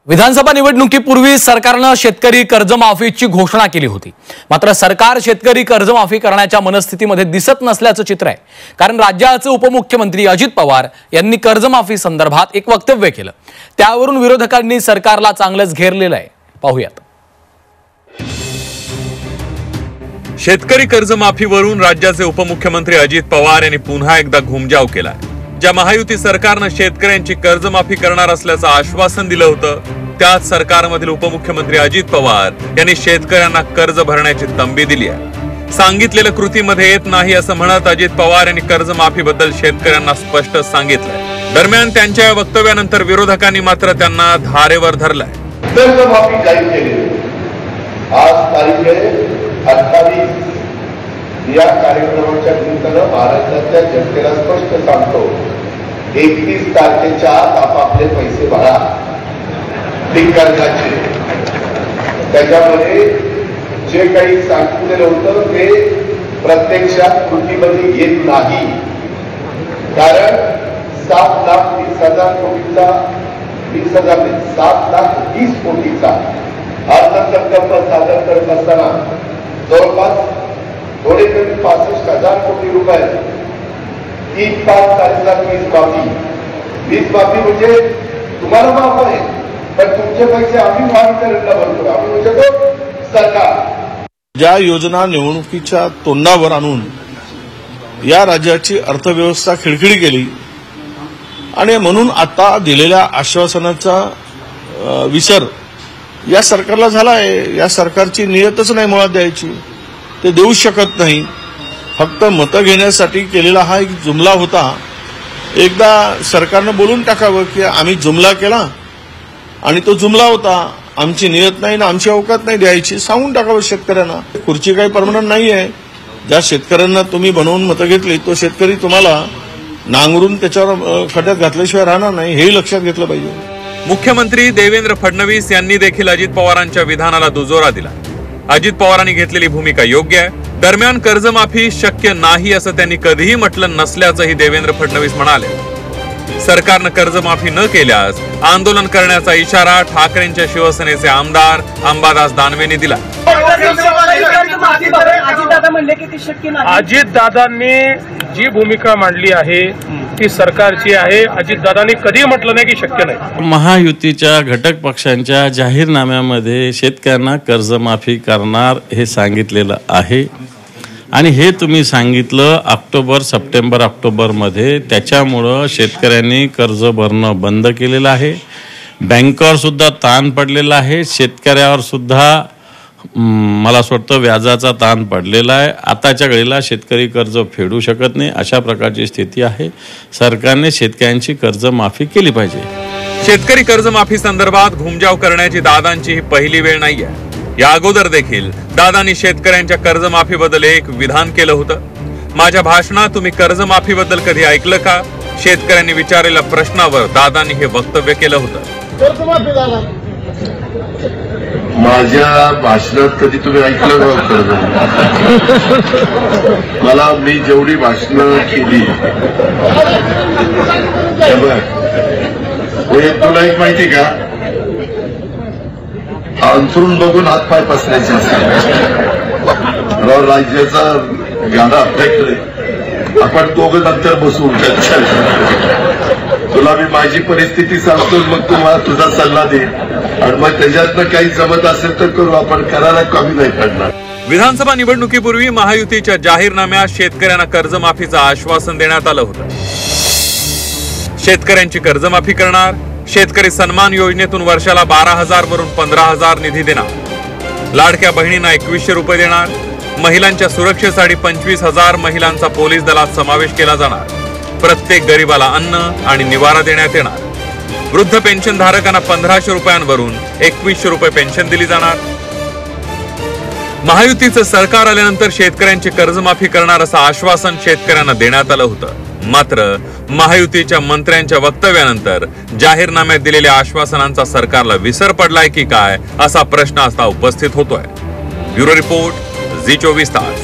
विधानसभा निवडणुकीपूर्वी सरकारने शेतकरी कर्जमाफीची घोषणा केली होती। मात्र सरकार शेतकरी कर्जमाफी करण्याच्या मनस्थितीमध्ये दिसत नसल्याचं चित्र आहे। कारण राज्याचे उपमुख्यमंत्री अजित पवार यांनी कर्जमाफी संदर्भात एक वक्तव्य केलं, त्यावरून विरोधकांनी सरकारला चांगलंच घेरलेलं आहे। पाहूयात। शेतकरी कर्जमाफीवरून राज्याचे उपमुख्यमंत्री अजित पवार यांनी पुन्हा एकदा घुमजाव केला। ज्या महायुती सरकारने शेतकऱ्यांची कर्जमाफी करणार असल्याचं आश्वासन दिलं होतं, त्याच सरकारमधील उपमुख्यमंत्री अजित पवार यांनी शेतकऱ्यांना कर्ज भरण्याची तंबी दिली आहे। सांगितलेलं कृतीमध्ये येत नाही असं म्हणत अजित पवार यांनी कर्जमाफीबद्दल शेतकऱ्यांना स्पष्ट सांगितलंय। दरम्यान त्यांच्या या वक्तव्यानंतर विरोधकांनी मात्र त्यांना धारेवर धरलंय। कर्जमाफी जाहीर केली। आज तारीख आहे 28। या कार्यक्रमाच्या निमित्तानं महाराष्ट्रातल्या जनतेला स्पष्ट सांगतो, 31 तारखेच्या आत आपापले पैसे भरा कर्जाचे। त्याच्यामध्ये जे काही सांगितलेलं होतं ते प्रत्यक्षात कृतीमध्ये येत नाही। कारण 7,20,000 कोटीचा 7,20,000 कोटीचा अर्थसंकल्प सादर करत असताना जवळपास थोडे कमी 65,000 कोटी रुपये 3-5 तारखेला वीज माफी म्हणजे तुम्हाला माफ आहे, पण तुमचे पैसे आम्ही महावितरणला भरतो, आम्ही म्हणजे तो सरकार। ज्या योजना निवडणुकीच्या तोंडावर आणून या राज्याची अर्थव्यवस्था खिळखिळी केली आणि म्हणून आता दिलेल्या आश्वासनाचा विसर या सरकारला झाला आहे। या सरकारची नियतच नाही मुळात द्यायची, ते देऊ शकत नाही। फक्त मतं घेण्यासाठी केलेला हा एक जुमला होता। एकदा सरकारनं बोलून टाकावं की आम्ही जुमला केला आणि तो जुमला होता, आमची नियत नाही ना आमची अवकात नाही द्यायची, सांगून टाकावं शेतकऱ्यांना। खुर्ची काही परमनंट नाही आहे। ज्या शेतकऱ्यांना तुम्ही बनवून मतं घेतली तो शेतकरी तुम्हाला नांगरून त्याच्यावर खड्यात घातल्याशिवाय राहणार नाही, हेही लक्षात घेतलं पाहिजे। मुख्यमंत्री देवेंद्र फडणवीस यांनी देखील अजित पवारांच्या विधानाला दुजोरा दिला। अजित पवारांनी घेतलेली भूमिका योग्य आहे। दरम्यान कर्जमाफी शक्य नाही असं त्यांनी कधीही म्हटलं नसल्याचंही देवेंद्र फडणवीस म्हणाले। सरकारनं कर्जमाफी न केल्यास आंदोलन करण्याचा इशारा ठाकरेंच्या शिवसेनेचे आमदार अंबादास दानवेंनी दिला। अजितदादांनी जी भूमिका मांडली आहे ती सरकारची आहे। अजितदादांनी कधी म्हटलं नाही की शक्य नाही। महायुतीच्या घटक पक्षांच्या जाहीरनाम्यामध्ये शेतकऱ्यांना कर्जमाफी करणार हे सांगितलेलं आहे आणि हे तुम्ही सांगितलं ऑक्टोबर, सप्टेंबर, ऑक्टोबरमध्ये। त्याच्यामुळं शेतकऱ्यांनी कर्ज भरणं बंद केलेलं आहे। बँकेवर सुद्धा ताण पडलेला आहे, शेतकऱ्यावर सुद्धा मला असं वाटतं व्याजाचा ताण पडलेला आहे। आताच्या घडीला शेतकरी कर्ज फेडू शकत नाही, अशा प्रकारची स्थिती आहे। सरकारने शेतकऱ्यांची कर्जमाफी केली पाहिजे। शेतकरी कर्जमाफी संदर्भात घुमजाव करण्याची दादांची ही पहिली वेळ नाहीये। या अगोदर देखील दादांनी शेतकऱ्यांच्या कर्जमाफीबद्दल एक विधान केलं होतं। माझ्या भाषणात तुम्ही कर्जमाफीबद्दल कधी ऐकलं का? शेतकऱ्यांनी विचारलेल्या प्रश्नावर दादांनी हे वक्तव्य केलं होतं। माझ्या भाषणात कधी तुम्ही ऐकलं नव्हतं? मला मी जेवढी भाषणं केली तुला एक माहिती का, अंथरून बघून हातपाय पसरायचे राज्याचा गाडा आपल्याकडे, आपण दोघं नंतर बसून तुला मी माझी परिस्थिती सांगतो, मग तू मला तुझा सल्ला दे आणि मग त्याच्यातनं काही जमत असेल तर करू, आपण करायला कमी नाही पडणार। विधानसभा निवडणुकीपूर्वी महायुतीच्या जाहीरनाम्यात शेतकऱ्यांना कर्जमाफीचं आश्वासन देण्यात आलं होतं। शेतकऱ्यांची कर्जमाफी करणार, शेतकरी सन्मान योजनेतून वर्षाला 12,000 वरून 15,000 निधी देणार, लाडक्या बहिणींना 2100 रुपये देणार, महिलांच्या सुरक्षेसाठी 25,000 महिलांचा पोलीस दलात समावेश केला जाणार, प्रत्येक गरीबाला अन्न आणि निवारा देण्यात येणार, वृद्ध पेन्शन धारकांना 1,500 रुपयांवरून 2100 रुपये पेन्शन दिली जाणार। महायुतीचं सरकार आल्यानंतर शेतकऱ्यांची कर्जमाफी करणार असं आश्वासन शेतकऱ्यांना देण्यात आलं होतं। मात्र महायुतीच्या मंत्र्यांच्या वक्तव्यानंतर जाहीरनाम्यात दिलेल्या आश्वासनांचा सरकारला विसर पडलाय की काय असा प्रश्न आता उपस्थित होतोय। ब्युरो रिपोर्ट, झी 24 तास।